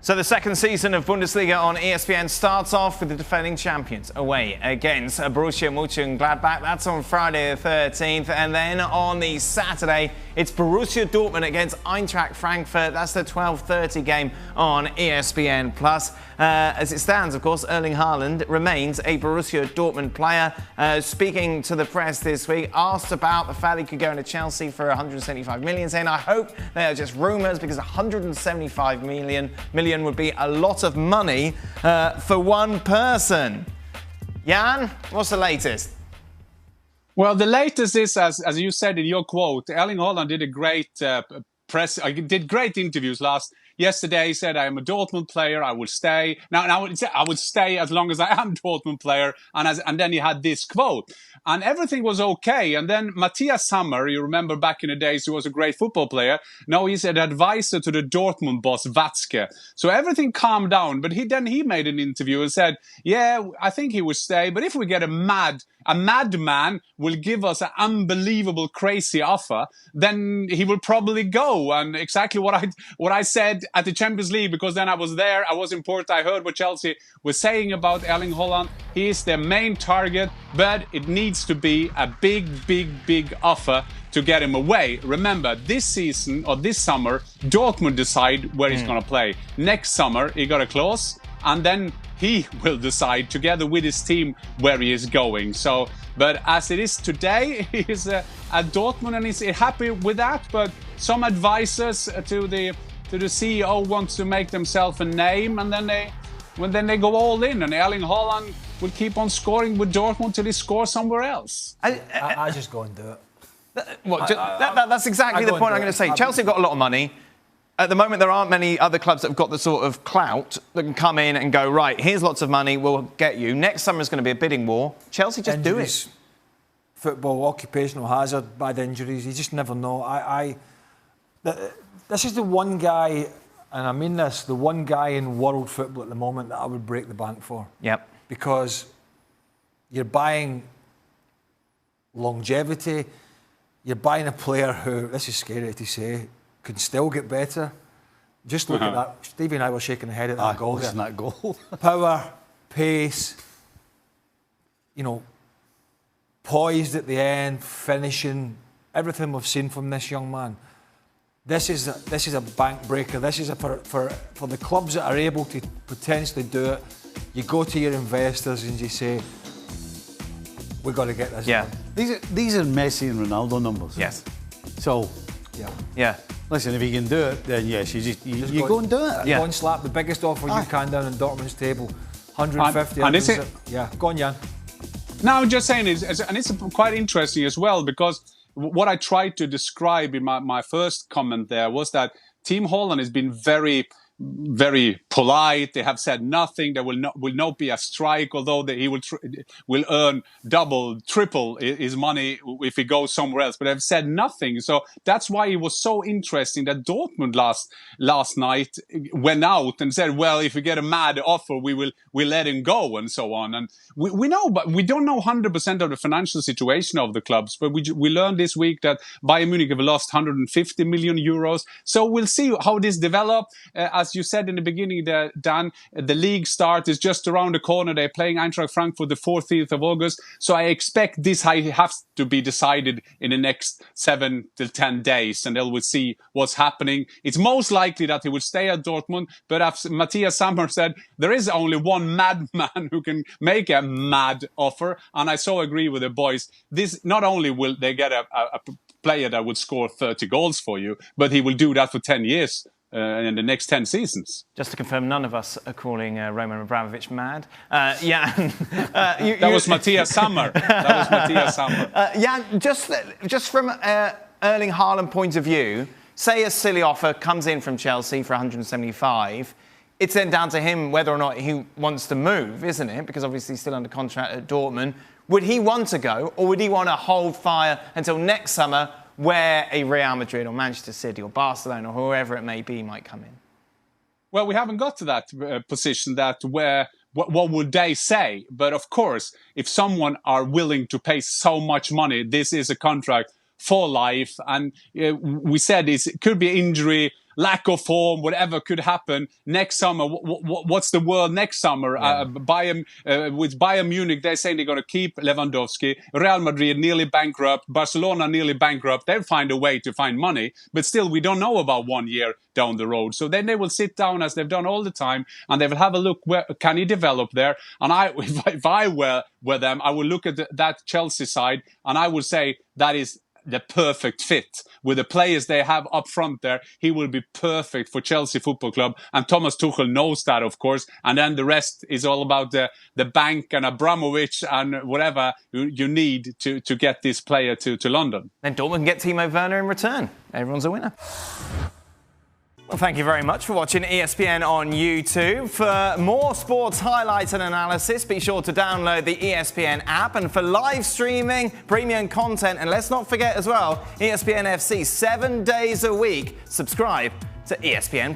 So the second season of Bundesliga on ESPN starts off with the defending champions away against Borussia Mönchengladbach. That's on Friday the 13th. And then on the Saturday, it's Borussia Dortmund against Eintracht Frankfurt. That's the 12:30 game on ESPN+. As it stands, of course, Erling Haaland remains a Borussia Dortmund player. Speaking to the press this week, asked about the fact he could go into Chelsea for 175 million, saying, I hope they are just rumours because 175 million would be a lot of money for one person. Jan, what's the latest? Well, the latest is, as you said in your quote, Erling Haaland did a great did great interviews yesterday. He said, I am a Dortmund player, I will stay. Now I would stay as long as I am Dortmund player. And then he had this quote. And everything was okay. And then Matthias Sammer, you remember back in the days, he was a great football player. Now he's an advisor to the Dortmund boss, Watzke. So everything calmed down. But he made an interview and said, yeah, I think he will stay. But if we get a madman will give us an unbelievable, crazy offer, then he will probably go. And exactly what I said at the Champions League, because then I was there, I was in Porto, I heard what Chelsea was saying about Erling Haaland. He is their main target, but it needs to be a big offer to get him away. Remember, this season or this summer, Dortmund decide where he's going to play. Next summer, he got a clause, and then he will decide together with his team where he is going. So, but as it is today, he's at Dortmund and he's happy with that. But some advisors to the CEO wants to make themselves a name, and then they go all in, and Erling Haaland will keep on scoring with Dortmund till he scores somewhere else. I just go and do it. That's exactly the point I'm going to say. Chelsea have got a lot of money. At the moment, there aren't many other clubs that have got the sort of clout that can come in and go, right, here's lots of money, we'll get you. Next summer is going to be a bidding war. Chelsea just Injuries, do it. Football, occupational hazard, bad injuries, you just never know. This is the one guy, and I mean this, the one guy in world football at the moment that I would break the bank for. Yep. Because you're buying longevity, you're buying a player who, this is scary to say, can still get better. Just look at that. Stevie and I were shaking the head at that goal. Isn't that goal? Power, pace, poised at the end, finishing, everything we've seen from this young man. This is a bank breaker. This is for the clubs that are able to potentially do it. You go to your investors and you say, we've got to get this done. These are Messi and Ronaldo numbers. Yes. So, yeah. Listen, if you can do it, then yes, you go and do it. Go and slap the biggest offer you can down on Dortmund's table. 150. And is it? Yeah, go on, Jan. No, I'm just saying, and it's quite interesting as well, because what I tried to describe in my first comment there was that Team Haaland has been very polite. They have said nothing. There will not be a strike, although he will earn double, triple his money if he goes somewhere else. But they've said nothing. So that's why it was so interesting that Dortmund last night went out and said, well, if we get a mad offer, we'll let him go, and so on. And we know, but we don't know 100% of the financial situation of the clubs. But we learned this week that Bayern Munich have lost 150 million euros. So we'll see how this develops. As you said in the beginning there, Dan, the league start is just around the corner. They're playing Eintracht Frankfurt the 14th of August. So I expect this has to be decided in the next 7 to 10 days. And then we'll see what's happening. It's most likely that he will stay at Dortmund. But as Matthias Sammer said, there is only one madman who can make a mad offer. And I so agree with the boys. This, not only will they get a player that would score 30 goals for you, but he will do that for 10 years. In the next 10 seasons. Just to confirm, none of us are calling Roman Abramovich mad. Jan, that was Matthias Sammer. Jan, just from Erling Haaland point of view, say a silly offer comes in from Chelsea for 175. It's then down to him whether or not he wants to move, isn't it? Because obviously he's still under contract at Dortmund. Would he want to go, or would he want to hold fire until next summer, where a Real Madrid or Manchester City or Barcelona or whoever it may be might come in? Well, we haven't got to that position what would they say? But of course, if someone are willing to pay so much money, this is a contract for life. And we said it could be injury, lack of form, whatever could happen next summer. What's the world next summer? With Bayern Munich, they're saying they're going to keep Lewandowski. Real Madrid nearly bankrupt. Barcelona nearly bankrupt. They'll find a way to find money. But still, we don't know about 1 year down the road. So then they will sit down, as they've done all the time, and they will have a look, where can he develop there? And if I were them, I would look at that Chelsea side, and I would say that is the perfect fit. With the players they have up front there, he will be perfect for Chelsea Football Club. And Thomas Tuchel knows that, of course. And then the rest is all about the bank and Abramovich and whatever you need to get this player to London. Then Dortmund can get Timo Werner in return. Everyone's a winner. Well, thank you very much for watching ESPN on YouTube. For more sports highlights and analysis, be sure to download the ESPN app. And for live streaming, premium content, and let's not forget as well, ESPN FC 7 days a week. Subscribe to ESPN+.